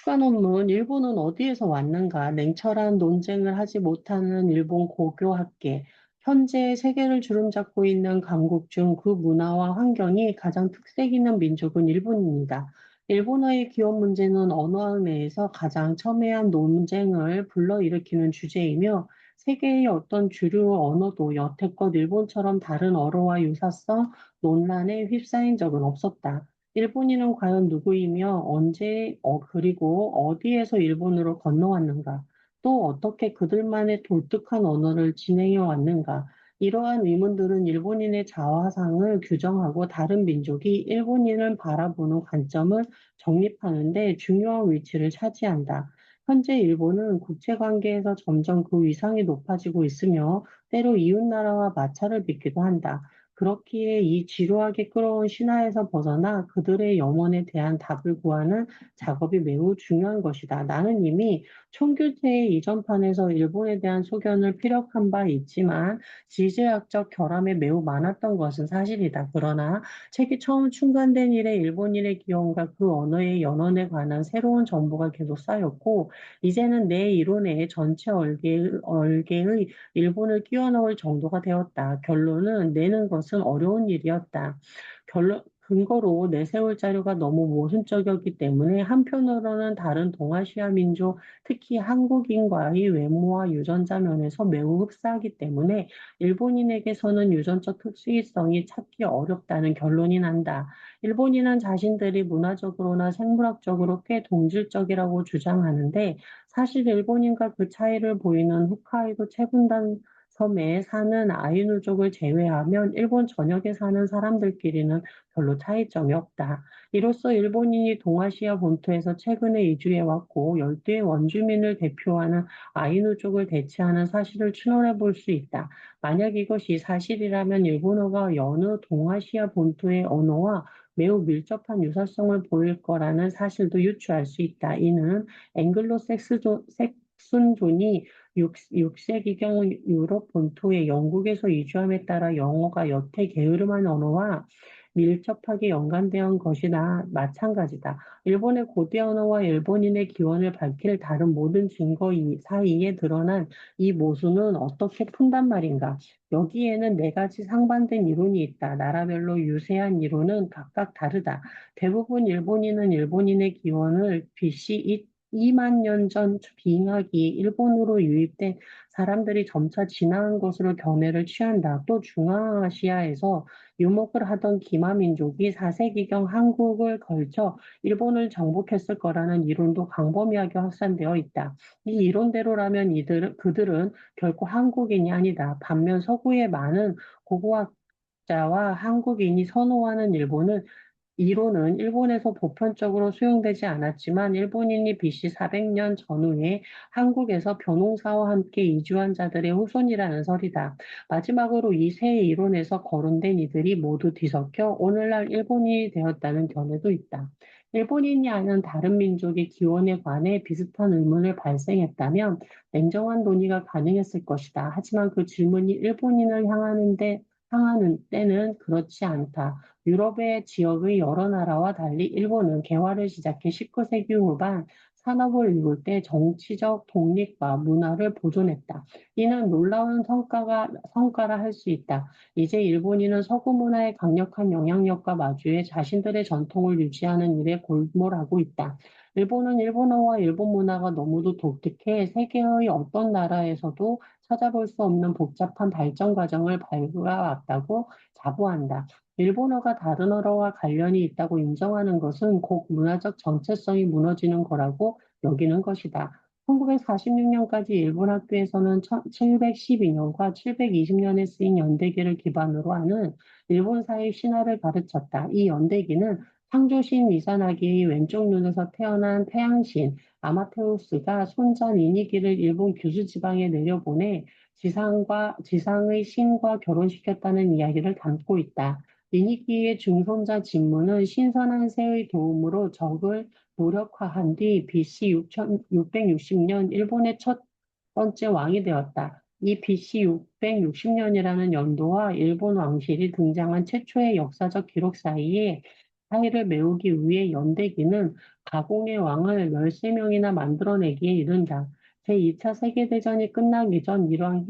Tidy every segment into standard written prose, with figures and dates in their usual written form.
추가 논문, 일본은 어디에서 왔는가? 냉철한 논쟁을 하지 못하는 일본 고교 학계. 현재 세계를 주름잡고 있는 강국 중 그 문화와 환경이 가장 특색 있는 민족은 일본입니다. 일본어의 기원 문제는 언어학 내에서 가장 첨예한 논쟁을 불러일으키는 주제이며 세계의 어떤 주류 언어도 여태껏 일본처럼 다른 어로와 유사성 논란에 휩싸인 적은 없었다. 일본인은 과연 누구이며 언제, 그리고 어디에서 일본으로 건너왔는가? 또 어떻게 그들만의 독특한 언어를 진행해 왔는가? 이러한 의문들은 일본인의 자화상을 규정하고 다른 민족이 일본인을 바라보는 관점을 정립하는 데 중요한 위치를 차지한다. 현재 일본은 국제관계에서 점점 그 위상이 높아지고 있으며 때로 이웃나라와 마찰을 빚기도 한다. 그렇기에 이 지루하게 끌어온 신화에서 벗어나 그들의 염원에 대한 답을 구하는 작업이 매우 중요한 것이다. 나는 이미 총규제의 이전판에서 일본에 대한 소견을 피력한 바 있지만 지질학적 결함이 매우 많았던 것은 사실이다. 그러나 책이 처음 출간된 이래 일본인의 기원과 그 언어의 연원에 관한 새로운 정보가 계속 쌓였고 이제는 내 이론의 전체 얼개의 일본을 끼워 넣을 정도가 되었다. 결론은 내는 것은 어려운 일이었다. 근거로 내세울 자료가 너무 모순적이었기 때문에 한편으로는 다른 동아시아 민족, 특히 한국인과의 외모와 유전자 면에서 매우 흡사하기 때문에 일본인에게서는 유전적 특수성이 찾기 어렵다는 결론이 난다. 일본인은 자신들이 문화적으로나 생물학적으로 꽤 동질적이라고 주장하는데 사실 일본인과 그 차이를 보이는 홋카이도 채군단 섬에 사는 아이누족을 제외하면 일본 전역에 사는 사람들끼리는 별로 차이점이 없다. 이로써 일본인이 동아시아 본토에서 최근에 이주해 왔고 열대의 원주민을 대표하는 아이누족을 대체하는 사실을 추론해 볼 수 있다. 만약 이것이 사실이라면 일본어가 여느 동아시아 본토의 언어와 매우 밀접한 유사성을 보일 거라는 사실도 유추할 수 있다. 이는 앵글로색슨족이 6세기경 유럽 본토의 영국에서 이주함에 따라 영어가 여태 게으름한 언어와 밀접하게 연관된 것이나 마찬가지다. 일본의 고대 언어와 일본인의 기원을 밝힐 다른 모든 증거 사이에 드러난 이 모순은 어떻게 푼단 말인가? 여기에는 네 가지 상반된 이론이 있다. 나라별로 유세한 이론은 각각 다르다. 대부분 일본인은 일본인의 기원을 BC 2만 년 전 빙하기 일본으로 유입된 사람들이 점차 진화한 것으로 견해를 취한다. 또 중앙아시아에서 유목을 하던 기마민족이 4세기경 한국을 걸쳐 일본을 정복했을 거라는 이론도 광범위하게 확산되어 있다. 이 이론대로라면 그들은 결코 한국인이 아니다. 반면 서구의 많은 고고학자와 한국인이 선호하는 이론은 일본에서 보편적으로 수용되지 않았지만 일본인이 BC 400년 전후에 한국에서 벼농사와 함께 이주한 자들의 후손이라는 설이다. 마지막으로 이 세 이론에서 거론된 이들이 모두 뒤섞여 오늘날 일본인이 되었다는 견해도 있다. 일본인이 아는 다른 민족의 기원에 관해 비슷한 의문을 발생했다면 냉정한 논의가 가능했을 것이다. 하지만 그 질문이 일본인을 향하는 때는 그렇지 않다. 유럽의 지역의 여러 나라와 달리 일본은 개화를 시작해 19세기 후반 산업을 이룰 때 정치적 독립과 문화를 보존했다. 이는 놀라운 성과라 할 수 있다. 이제 일본인은 서구 문화의 강력한 영향력과 마주해 자신들의 전통을 유지하는 일에 골몰하고 있다. 일본은 일본어와 일본 문화가 너무도 독특해 세계의 어떤 나라에서도 찾아볼 수 없는 복잡한 발전 과정을 밟아왔다고 자부한다. 일본어가 다른 언어와 관련이 있다고 인정하는 것은 곧 문화적 정체성이 무너지는 거라고 여기는 것이다. 1946년까지 일본 학교에서는 712년과 720년에 쓰인 연대기를 기반으로 하는 일본사의 신화를 가르쳤다. 이 연대기는 창조신 이사나기의 왼쪽 눈에서 태어난 태양신 아마테우스가 손자 니니기를 일본 규슈 지방에 내려보내 지상의 신과 결혼시켰다는 이야기를 담고 있다. 니니키의 중손자 진무는 신선한 새의 도움으로 적을 무력화한 뒤 BC 660년 일본의 첫 번째 왕이 되었다. 이 BC 660년이라는 연도와 일본 왕실이 등장한 최초의 역사적 기록 사이에 차이를 메우기 위해 연대기는 가공의 왕을 13명이나 만들어내기에 이른다. 제2차 세계대전이 끝나기 전 일왕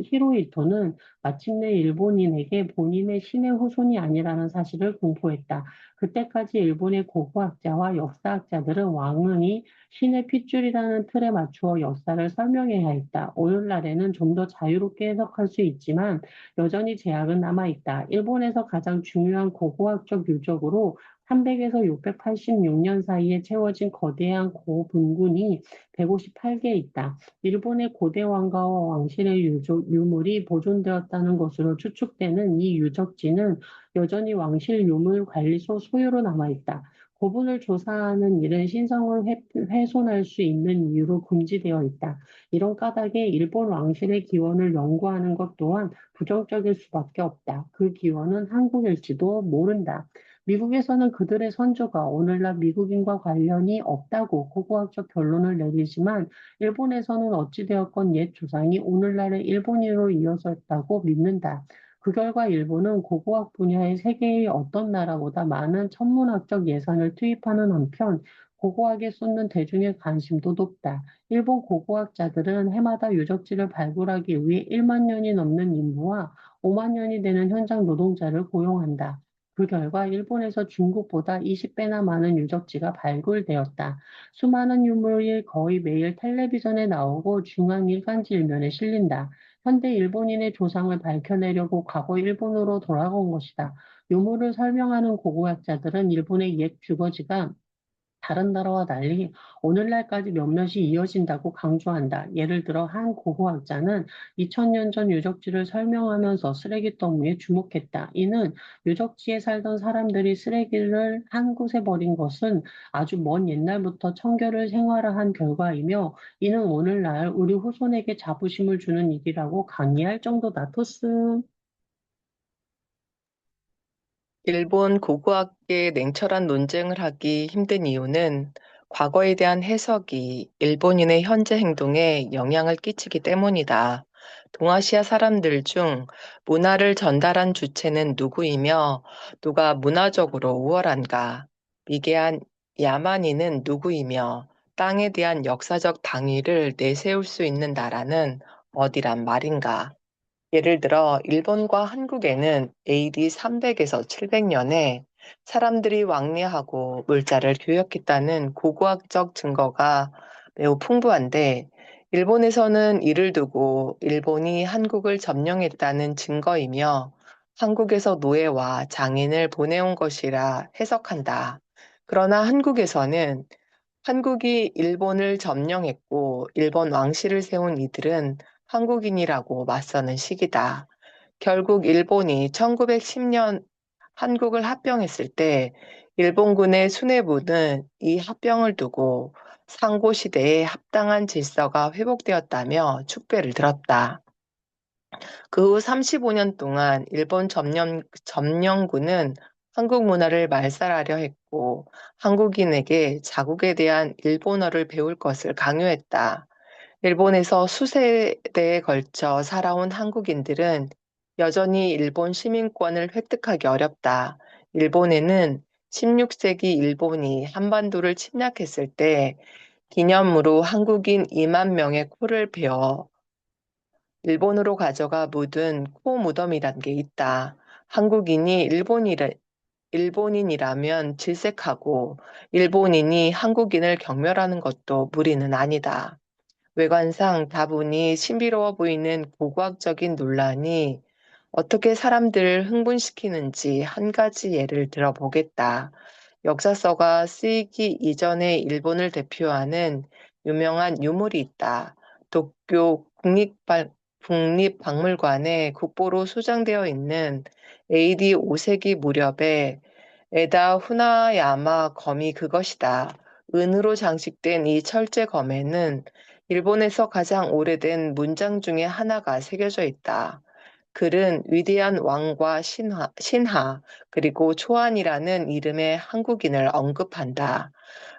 히로히토는 마침내 일본인에게 본인의 신의 후손이 아니라는 사실을 공포했다. 그때까지 일본의 고고학자와 역사학자들은 왕이 신의 핏줄이라는 틀에 맞추어 역사를 설명해야 했다. 오늘날에는 좀 더 자유롭게 해석할 수 있지만 여전히 제약은 남아있다. 일본에서 가장 중요한 고고학적 유적으로 300에서 686년 사이에 채워진 거대한 고분군이 158개 있다. 일본의 고대 왕가와 왕실의 유물이 보존되었다는 것으로 추측되는 이 유적지는 여전히 왕실 유물관리소 소유로 남아있다. 고분을 조사하는 일은 신성을 훼손할 수 있는 이유로 금지되어 있다. 이런 까닭에 일본 왕실의 기원을 연구하는 것 또한 부정적일 수밖에 없다. 그 기원은 한국일지도 모른다. 미국에서는 그들의 선조가 오늘날 미국인과 관련이 없다고 고고학적 결론을 내리지만 일본에서는 어찌되었건 옛 조상이 오늘날의 일본인으로 이어졌다고 믿는다. 그 결과 일본은 고고학 분야에 세계의 어떤 나라보다 많은 천문학적 예산을 투입하는 한편 고고학에 쏟는 대중의 관심도 높다. 일본 고고학자들은 해마다 유적지를 발굴하기 위해 1만 년이 넘는 인부와 5만 년이 되는 현장 노동자를 고용한다. 그 결과 일본에서 중국보다 20배나 많은 유적지가 발굴되었다. 수많은 유물이 거의 매일 텔레비전에 나오고 중앙 일간지 일면에 실린다. 현대 일본인의 조상을 밝혀내려고 과거 일본으로 돌아온 것이다. 유물을 설명하는 고고학자들은 일본의 옛 주거지가 다른 나라와 달리 오늘날까지 몇몇이 이어진다고 강조한다. 예를 들어 한 고고학자는 2000년 전 유적지를 설명하면서 쓰레기 더미에 주목했다. 이는 유적지에 살던 사람들이 쓰레기를 한 곳에 버린 것은 아주 먼 옛날부터 청결을 생활화한 결과이며 이는 오늘날 우리 후손에게 자부심을 주는 일이라고 강의할 정도다. 토스. 일본 고고학계의 냉철한 논쟁을 하기 힘든 이유는 과거에 대한 해석이 일본인의 현재 행동에 영향을 끼치기 때문이다. 동아시아 사람들 중 문화를 전달한 주체는 누구이며 누가 문화적으로 우월한가? 미개한 야만인은 누구이며 땅에 대한 역사적 당위를 내세울 수 있는 나라는 어디란 말인가? 예를 들어 일본과 한국에는 AD 300에서 700년에 사람들이 왕래하고 물자를 교역했다는 고고학적 증거가 매우 풍부한데 일본에서는 이를 두고 일본이 한국을 점령했다는 증거이며 한국에서 노예와 장인을 보내온 것이라 해석한다. 그러나 한국에서는 한국이 일본을 점령했고 일본 왕실을 세운 이들은 한국인이라고 맞서는 시기다. 결국 일본이 1910년 한국을 합병했을 때 일본군의 수뇌부는 이 합병을 두고 상고시대에 합당한 질서가 회복되었다며 축배를 들었다. 그 후 35년 동안 일본 점령군은 한국 문화를 말살하려 했고 한국인에게 자국에 대한 일본어를 배울 것을 강요했다. 일본에서 수세대에 걸쳐 살아온 한국인들은 여전히 일본 시민권을 획득하기 어렵다. 일본에는 16세기 일본이 한반도를 침략했을 때 기념으로 한국인 2만 명의 코를 베어 일본으로 가져가 묻은 코 무덤이란 게 있다. 한국인이 일본인이라면 질색하고 일본인이 한국인을 경멸하는 것도 무리는 아니다. 외관상 다분히 신비로워 보이는 고고학적인 논란이 어떻게 사람들을 흥분시키는지 한 가지 예를 들어보겠다. 역사서가 쓰이기 이전의 일본을 대표하는 유명한 유물이 있다. 도쿄 국립박물관에 국보로 소장되어 있는 AD 5세기 무렵에 에다 후나야마 검이 그것이다. 은으로 장식된 이 철제 검에는 일본에서 가장 오래된 문장 중에 하나가 새겨져 있다. 글은 위대한 왕과 신하 그리고 초안이라는 이름의 한국인을 언급한다.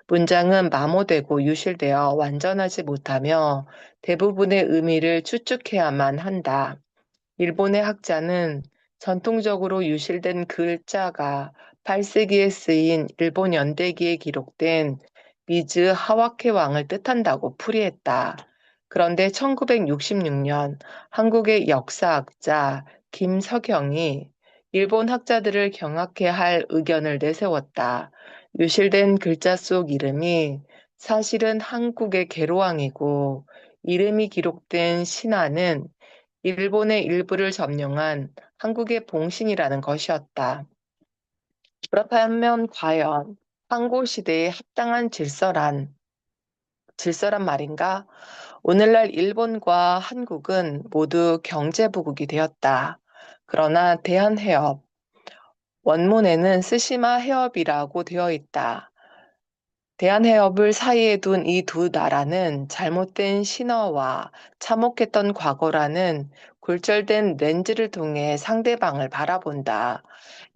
문장은 마모되고 유실되어 완전하지 못하며 대부분의 의미를 추측해야만 한다. 일본의 학자는 전통적으로 유실된 글자가 8세기에 쓰인 일본 연대기에 기록된 미즈 하와케 왕을 뜻한다고 풀이했다. 그런데 1966년 한국의 역사학자 김석영이 일본 학자들을 경악해 할 의견을 내세웠다. 유실된 글자 속 이름이 사실은 한국의 계로왕이고 이름이 기록된 신화는 일본의 일부를 점령한 한국의 봉신이라는 것이었다. 그렇다면 과연 한국 시대에 합당한 질서란 말인가? 오늘날 일본과 한국은 모두 경제부국이 되었다. 그러나 대한해협, 원문에는 스시마 해협이라고 되어 있다. 대한해협을 사이에 둔 이 두 나라는 잘못된 신화와 참혹했던 과거라는 굴절된 렌즈를 통해 상대방을 바라본다.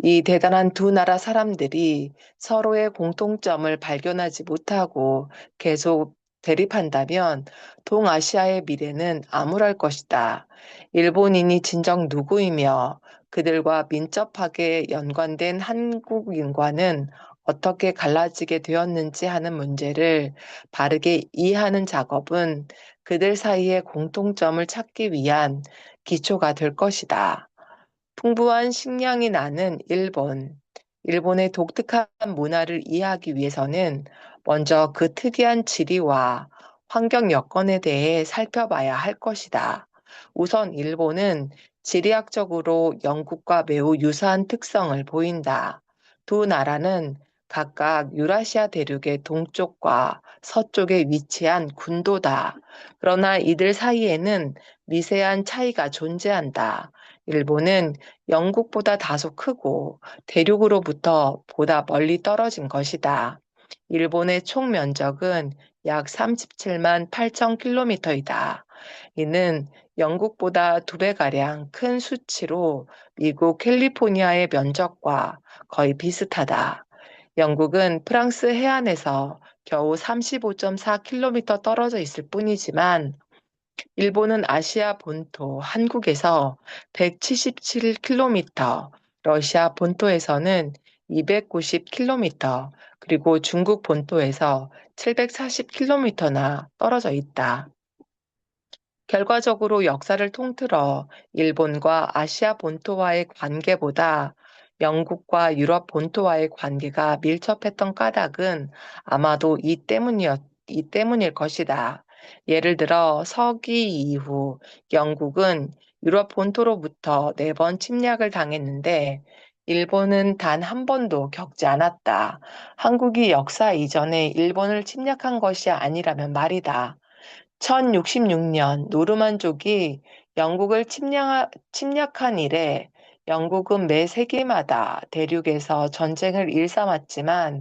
이 대단한 두 나라 사람들이 서로의 공통점을 발견하지 못하고 계속 대립한다면 동아시아의 미래는 암울할 것이다. 일본인이 진정 누구이며 그들과 민첩하게 연관된 한국인과는 어떻게 갈라지게 되었는지 하는 문제를 바르게 이해하는 작업은 그들 사이의 공통점을 찾기 위한 기초가 될 것이다. 풍부한 식량이 나는 일본. 일본의 독특한 문화를 이해하기 위해서는 먼저 그 특이한 지리와 환경 여건에 대해 살펴봐야 할 것이다. 우선 일본은 지리학적으로 영국과 매우 유사한 특성을 보인다. 두 나라는 각각 유라시아 대륙의 동쪽과 서쪽에 위치한 군도다. 그러나 이들 사이에는 미세한 차이가 존재한다. 일본은 영국보다 다소 크고 대륙으로부터 보다 멀리 떨어진 것이다. 일본의 총 면적은 약 37만 8천 킬로미터이다. 이는 영국보다 2배가량 큰 수치로 미국 캘리포니아의 면적과 거의 비슷하다. 영국은 프랑스 해안에서 겨우 35.4km 떨어져 있을 뿐이지만 일본은 아시아 본토 한국에서 177km, 러시아 본토에서는 290km, 그리고 중국 본토에서 740km나 떨어져 있다. 결과적으로 역사를 통틀어 일본과 아시아 본토와의 관계보다 영국과 유럽 본토와의 관계가 밀접했던 까닭은 아마도 이 때문일 것이다. 예를 들어 서기 이후 영국은 유럽 본토로부터 4번 침략을 당했는데 일본은 단 한 번도 겪지 않았다. 한국이 역사 이전에 일본을 침략한 것이 아니라면 말이다. 1066년 노르만족이 영국을 침략한 이래 영국은 매 세기마다 대륙에서 전쟁을 일삼았지만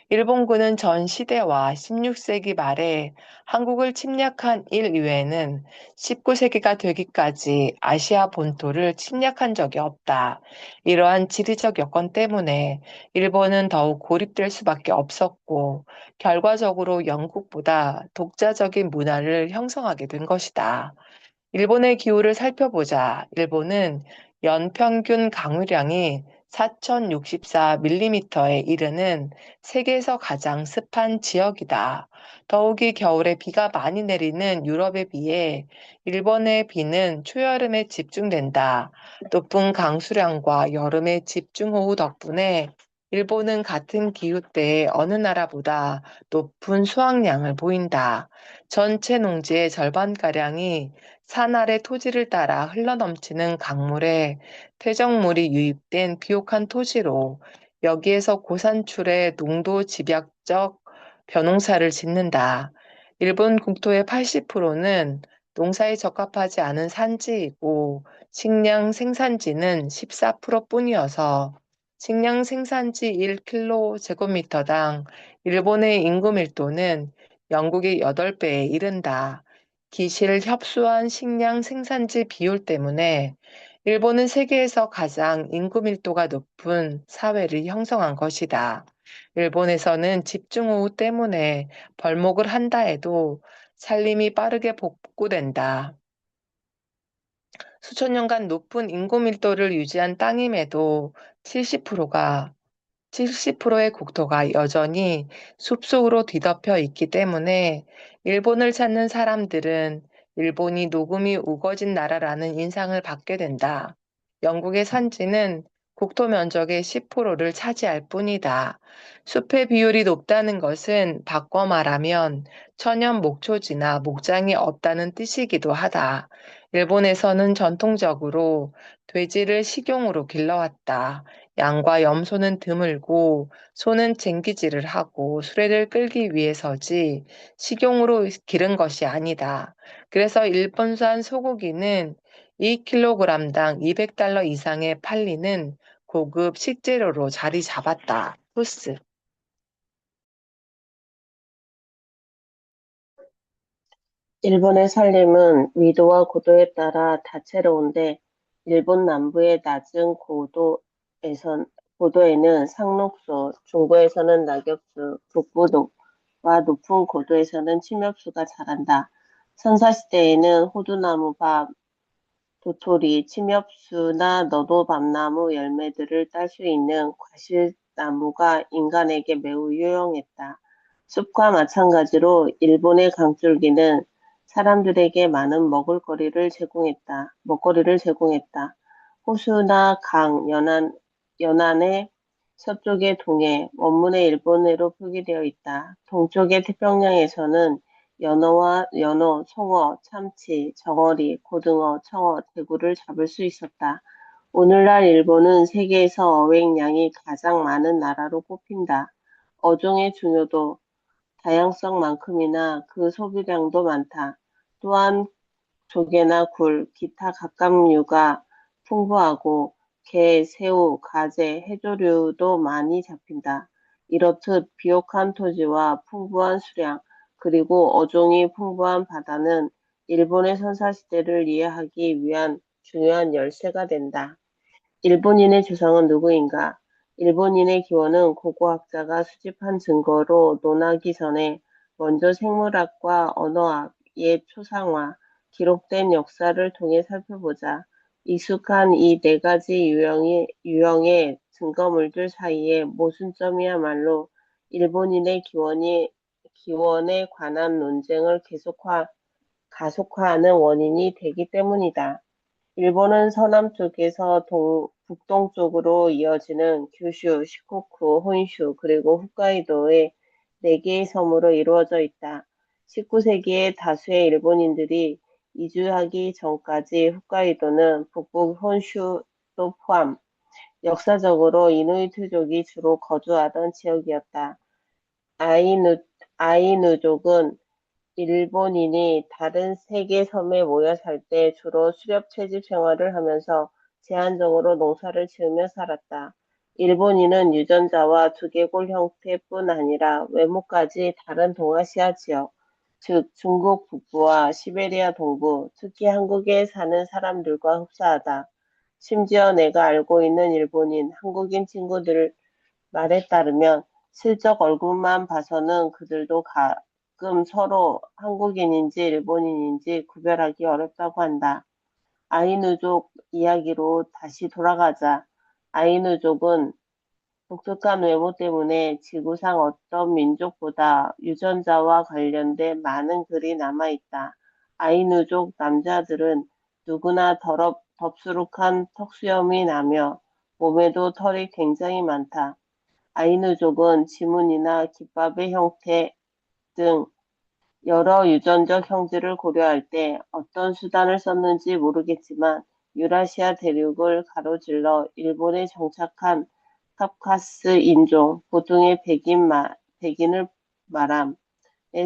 일본군은 전 시대와 16세기 말에 한국을 침략한 일 이외에는 19세기가 되기까지 아시아 본토를 침략한 적이 없다. 이러한 지리적 여건 때문에 일본은 더욱 고립될 수밖에 없었고, 결과적으로 영국보다 독자적인 문화를 형성하게 된 것이다. 일본의 기후를 살펴보자. 일본은 연평균 강우량이 4,064mm에 이르는 세계에서 가장 습한 지역이다. 더욱이 겨울에 비가 많이 내리는 유럽에 비해 일본의 비는 초여름에 집중된다. 높은 강수량과 여름의 집중호우 덕분에 일본은 같은 기후대에 어느 나라보다 높은 수확량을 보인다. 전체 농지의 절반가량이 산 아래 토지를 따라 흘러넘치는 강물에 퇴적물이 유입된 비옥한 토지로 여기에서 고산출의 농도 집약적 벼농사를 짓는다. 일본 국토의 80%는 농사에 적합하지 않은 산지이고 식량 생산지는 14%뿐이어서 식량 생산지 1km제곱미터당 일본의 인구 밀도는 영국의 8배에 이른다. 기실 협소한 식량 생산지 비율 때문에 일본은 세계에서 가장 인구 밀도가 높은 사회를 형성한 것이다. 일본에서는 집중호우 때문에 벌목을 한다 해도 살림이 빠르게 복구된다. 수천 년간 높은 인구 밀도를 유지한 땅임에도 70%가 70%의 국토가 여전히 숲속으로 뒤덮여 있기 때문에 일본을 찾는 사람들은 일본이 녹음이 우거진 나라라는 인상을 받게 된다. 영국의 산지는 국토 면적의 10%를 차지할 뿐이다. 숲의 비율이 높다는 것은 바꿔 말하면 천연 목초지나 목장이 없다는 뜻이기도 하다. 일본에서는 전통적으로 돼지를 식용으로 길러왔다. 양과 염소는 드물고 소는 쟁기질을 하고 수레를 끌기 위해서지 식용으로 기른 것이 아니다. 그래서 일본산 소고기는 2kg당 200달러 이상에 팔리는 고급 식재료로 자리 잡았다. 후스. 일본의 산림은 위도와 고도에 따라 다채로운데 일본 남부의 낮은 고도에는 상록수, 중부에서는 낙엽수, 북부와 높은 고도에서는 침엽수가 자란다. 선사시대에는 호두나무밥, 도토리, 침엽수나 너도밤나무 열매들을 딸 수 있는 과실나무가 인간에게 매우 유용했다. 숲과 마찬가지로 일본의 강줄기는 사람들에게 많은 먹거리를 제공했다. 호수나 강, 연안의 서쪽의 동해, 원문의 일본해로 표기되어 있다. 동쪽의 태평양에서는 연어, 송어, 참치, 정어리, 고등어, 청어, 대구를 잡을 수 있었다. 오늘날 일본은 세계에서 어획량이 가장 많은 나라로 꼽힌다. 어종의 중요도, 다양성만큼이나 그 소비량도 많다. 또한 조개나 굴, 기타 갑각류가 풍부하고 게, 새우, 가재, 해조류도 많이 잡힌다. 이렇듯 비옥한 토지와 풍부한 수량, 그리고 어종이 풍부한 바다는 일본의 선사시대를 이해하기 위한 중요한 열쇠가 된다. 일본인의 조상은 누구인가? 일본인의 기원은 고고학자가 수집한 증거로 논하기 전에 먼저 생물학과 언어학, 옛 초상화, 기록된 역사를 통해 살펴보자. 익숙한 이 네 가지 유형의 증거물들 사이의 모순점이야말로 일본인의 기원에 관한 논쟁을 가속화하는 원인이 되기 때문이다. 일본은 서남쪽에서 북동쪽으로 이어지는 규슈, 시코쿠, 혼슈, 그리고 홋카이도의 네 개의 섬으로 이루어져 있다. 19세기에 다수의 일본인들이 이주하기 전까지 홋카이도는 북부 혼슈도 포함, 역사적으로 이누이트족이 주로 거주하던 지역이었다. 아이누, 아이누족은 일본인이 다른 세계 섬에 모여 살 때 주로 수렵 채집 생활을 하면서 제한적으로 농사를 지으며 살았다. 일본인은 유전자와 두개골 형태뿐 아니라 외모까지 다른 동아시아 지역, 즉 중국 북부와 시베리아 동부, 특히 한국에 사는 사람들과 흡사하다. 심지어 내가 알고 있는 일본인, 한국인 친구들 말에 따르면 실적 얼굴만 봐서는 그들도 가끔 서로 한국인인지 일본인인지 구별하기 어렵다고 한다. 아이누족 이야기로 다시 돌아가자. 아이누족은 독특한 외모 때문에 지구상 어떤 민족보다 유전자와 관련된 많은 글이 남아있다. 아이누족 남자들은 누구나 덥수룩한 턱수염이 나며 몸에도 털이 굉장히 많다. 아이누족은 지문이나 깃밥의 형태 등 여러 유전적 형질을 고려할 때 어떤 수단을 썼는지 모르겠지만 유라시아 대륙을 가로질러 일본에 정착한 카카스 인종, 보통의 백인을 말함에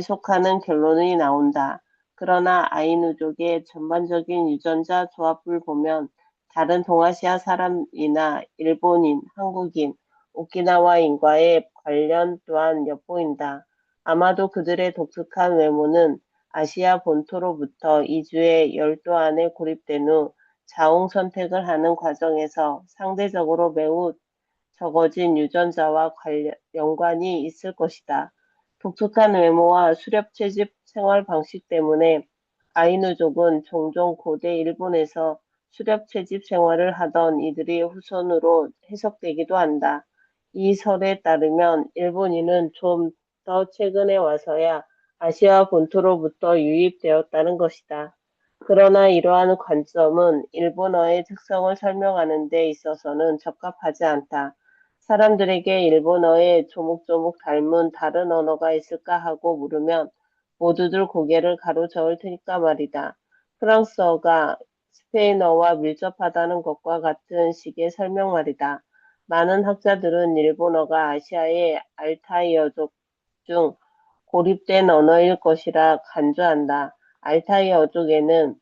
속하는 결론이 나온다. 그러나 아이누족의 전반적인 유전자 조합을 보면 다른 동아시아 사람이나 일본인, 한국인, 오키나와인과의 관련 또한 엿보인다. 아마도 그들의 독특한 외모는 아시아 본토로부터 이주해 열도 안에 고립된 후 자웅 선택을 하는 과정에서 상대적으로 매우 적어진 유전자와 연관이 있을 것이다. 독특한 외모와 수렵 채집 생활 방식 때문에 아이누족은 종종 고대 일본에서 수렵 채집 생활을 하던 이들의 후손으로 해석되기도 한다. 이 설에 따르면 일본인은 좀 더 최근에 와서야 아시아 본토로부터 유입되었다는 것이다. 그러나 이러한 관점은 일본어의 특성을 설명하는 데 있어서는 적합하지 않다. 사람들에게 일본어에 조목조목 닮은 다른 언어가 있을까 하고 물으면 모두들 고개를 가로저을 테니까 말이다. 프랑스어가 스페인어와 밀접하다는 것과 같은 식의 설명 말이다. 많은 학자들은 일본어가 아시아의 알타이어족 중 고립된 언어일 것이라 간주한다. 알타이어족에는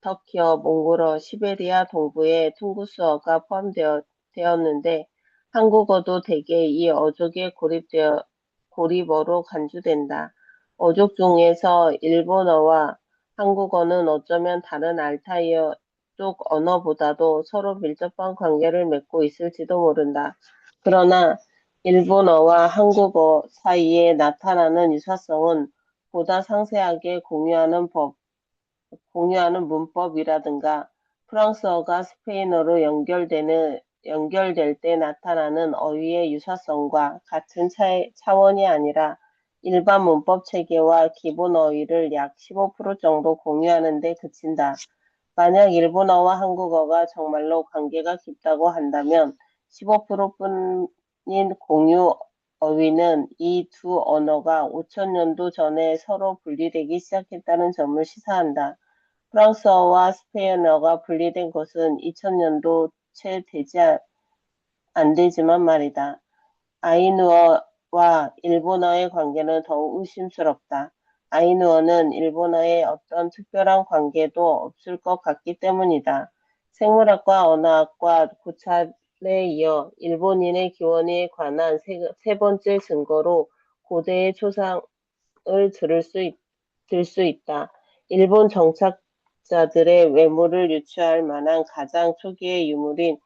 터키어, 몽골어, 시베리아 동부의 퉁구스어가 포함되었는데 한국어도 대개 이 어족에 고립어로 간주된다. 어족 중에서 일본어와 한국어는 어쩌면 다른 알타이어 쪽 언어보다도 서로 밀접한 관계를 맺고 있을지도 모른다. 그러나 일본어와 한국어 사이에 나타나는 유사성은 보다 상세하게 공유하는 문법이라든가 프랑스어가 스페인어로 연결될 때 나타나는 어휘의 유사성과 같은 차원이 아니라 일반 문법 체계와 기본 어휘를 약 15% 정도 공유하는 데 그친다. 만약 일본어와 한국어가 정말로 관계가 깊다고 한다면 15%뿐인 공유 어휘는 이 두 언어가 5천년도 전에 서로 분리되기 시작했다는 점을 시사한다. 프랑스어와 스페인어가 분리된 것은 2000년도 채 안 되지만 말이다. 아이누어와 일본어의 관계는 더욱 의심스럽다. 아이누어는 일본어에 어떤 특별한 관계도 없을 것 같기 때문이다. 생물학과 언어학과 고찰에 이어 일본인의 기원에 관한 세 번째 증거로 고대의 초상을 들 수 있다. 일본 정착자들의 외모를 유추할 만한 가장 초기의 유물은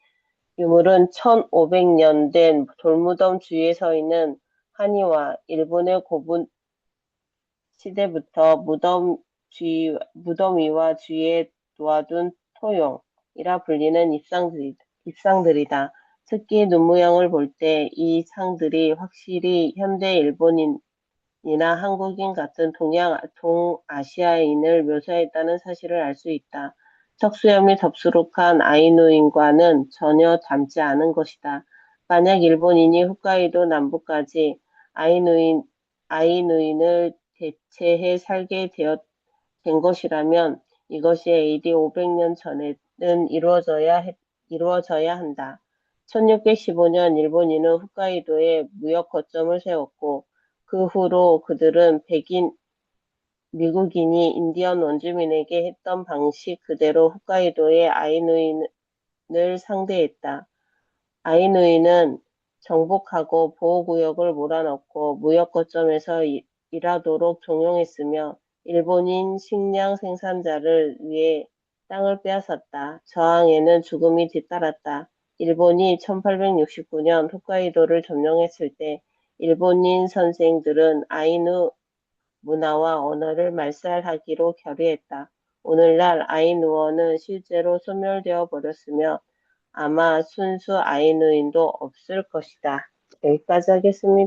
1500년 된 돌무덤 주위에 서 있는 한이와 일본의 고분 시대부터 무덤 위와 주위에 놓아둔 토용이라 불리는 입상들이다. 특히 눈 모양을 볼 때 이 상들이 확실히 현대 일본인이나 한국인 같은 동아시아인을 묘사했다는 사실을 알 수 있다. 턱수염이 덥수룩한 아이누인과는 전혀 닮지 않은 것이다. 만약 일본인이 홋카이도 남부까지 아이누인을 대체해 살게 된 것이라면 이것이 AD 500년 전에는 이루어져야 한다. 1615년 일본인은 홋카이도에 무역 거점을 세웠고 그 후로 그들은 미국인이 인디언 원주민에게 했던 방식 그대로 홋카이도의 아이누인을 상대했다. 아이누이는 정복하고 보호구역을 몰아넣고 무역 거점에서 일하도록 종용했으며 일본인 식량 생산자를 위해 땅을 빼앗았다. 저항에는 죽음이 뒤따랐다. 일본이 1869년 홋카이도를 점령했을 때 일본인 선생들은 아이누 문화와 언어를 말살하기로 결의했다. 오늘날 아이누어는 실제로 소멸되어 버렸으며 아마 순수 아이누인도 없을 것이다. 여기까지 하겠습니다.